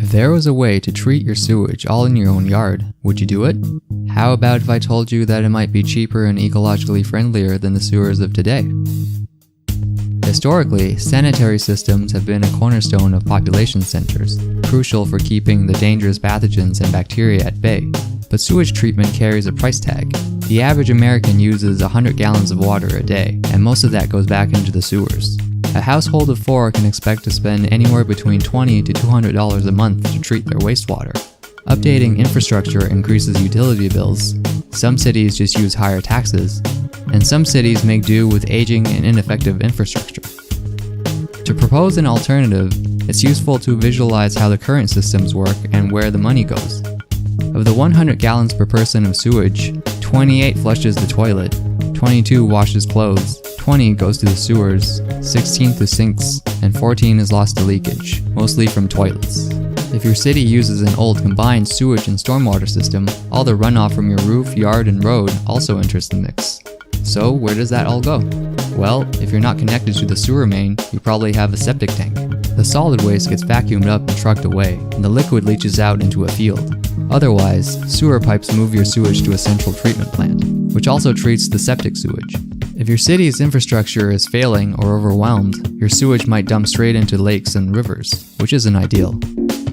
If there was a way to treat your sewage all in your own yard, would you do it? How about if I told you that it might be cheaper and ecologically friendlier than the sewers of today? Historically, sanitary systems have been a cornerstone of population centers, crucial for keeping the dangerous pathogens and bacteria at bay. But sewage treatment carries a price tag. The average American uses 100 gallons of water a day, and most of that goes back into the sewers. A household of 4 can expect to spend anywhere between $20 to $200 a month to treat their wastewater. Updating infrastructure increases utility bills. Some cities just use higher taxes, and some cities make do with aging and ineffective infrastructure. To propose an alternative, it's useful to visualize how the current systems work and where the money goes. Of the 100 gallons per person of sewage, 28 flushes the toilet, 22 washes clothes, 20 goes to the sewers, 16 to sinks, and 14 is lost to leakage, mostly from toilets. If your city uses an old combined sewage and stormwater system, all the runoff from your roof, yard, and road also enters the mix. So where does that all go? Well, if you're not connected to the sewer main, you probably have a septic tank. The solid waste gets vacuumed up and trucked away, and the liquid leaches out into a field. Otherwise, sewer pipes move your sewage to a central treatment plant, which also treats the septic sewage. If your city's infrastructure is failing or overwhelmed, your sewage might dump straight into lakes and rivers, which isn't ideal.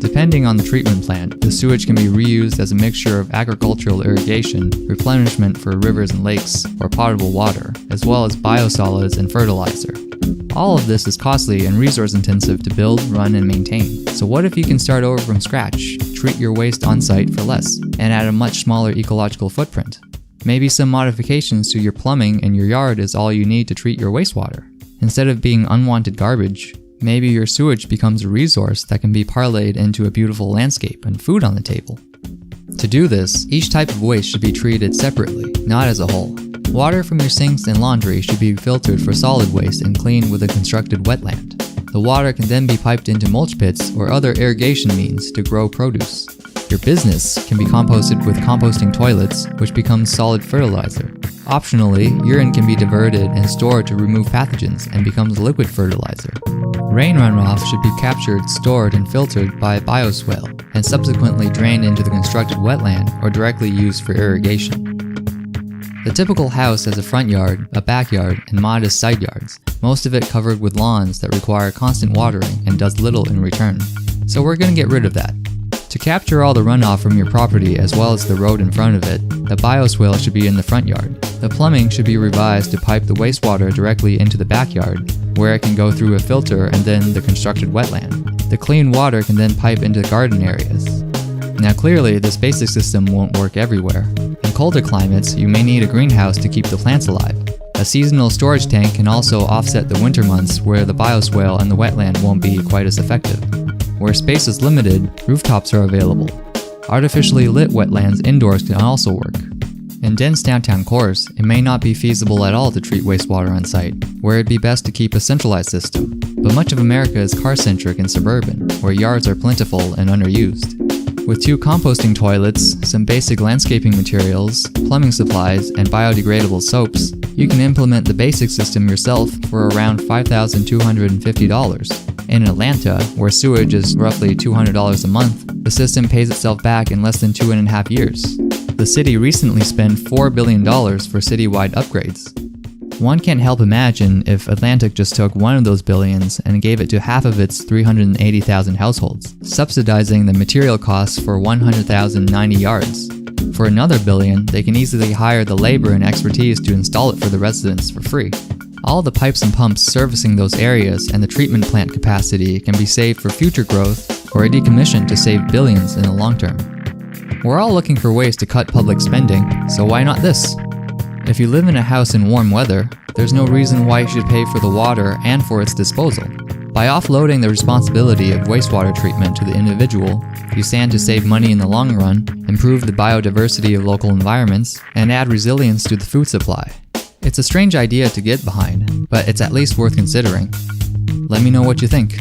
Depending on the treatment plant, the sewage can be reused as a mixture of agricultural irrigation, replenishment for rivers and lakes, or potable water, as well as biosolids and fertilizer. All of this is costly and resource intensive to build, run, and maintain. So what if you can start over from scratch, treat your waste on-site for less, and at a much smaller ecological footprint? Maybe some modifications to your plumbing in your yard is all you need to treat your wastewater. Instead of being unwanted garbage, maybe your sewage becomes a resource that can be parlayed into a beautiful landscape and food on the table. To do this, each type of waste should be treated separately, not as a whole. Water from your sinks and laundry should be filtered for solid waste and cleaned with a constructed wetland. The water can then be piped into mulch pits or other irrigation means to grow produce. Your business can be composted with composting toilets, which becomes solid fertilizer. Optionally, urine can be diverted and stored to remove pathogens and becomes liquid fertilizer. Rain runoff should be captured, stored, and filtered by a bioswale, and subsequently drained into the constructed wetland or directly used for irrigation. The typical house has a front yard, a backyard, and modest side yards, most of it covered with lawns that require constant watering and does little in return. So we're going to get rid of that. To capture all the runoff from your property as well as the road in front of it, the bioswale should be in the front yard. The plumbing should be revised to pipe the wastewater directly into the backyard, where it can go through a filter and then the constructed wetland. The clean water can then pipe into garden areas. Now clearly, this basic system won't work everywhere. In colder climates, you may need a greenhouse to keep the plants alive. A seasonal storage tank can also offset the winter months where the bioswale and the wetland won't be quite as effective. Where space is limited, rooftops are available. Artificially lit wetlands indoors can also work. In dense downtown cores, it may not be feasible at all to treat wastewater on site, where it'd be best to keep a centralized system. But much of America is car-centric and suburban, where yards are plentiful and underused. With 2 composting toilets, some basic landscaping materials, plumbing supplies, and biodegradable soaps, you can implement the basic system yourself for around $5,250. In Atlanta, where sewage is roughly $200 a month, the system pays itself back in less than 2.5 years. The city recently spent $4 billion for citywide upgrades. One can't help imagine if Atlantic just took one of those billions and gave it to half of its 380,000 households, subsidizing the material costs for 100,090 yards. For another billion, they can easily hire the labor and expertise to install it for the residents for free. All the pipes and pumps servicing those areas and the treatment plant capacity can be saved for future growth or decommissioned to save billions in the long term. We're all looking for ways to cut public spending, so why not this? If you live in a house in warm weather, there's no reason why you should pay for the water and for its disposal. By offloading the responsibility of wastewater treatment to the individual, you stand to save money in the long run, improve the biodiversity of local environments, and add resilience to the food supply. It's a strange idea to get behind, but it's at least worth considering. Let me know what you think.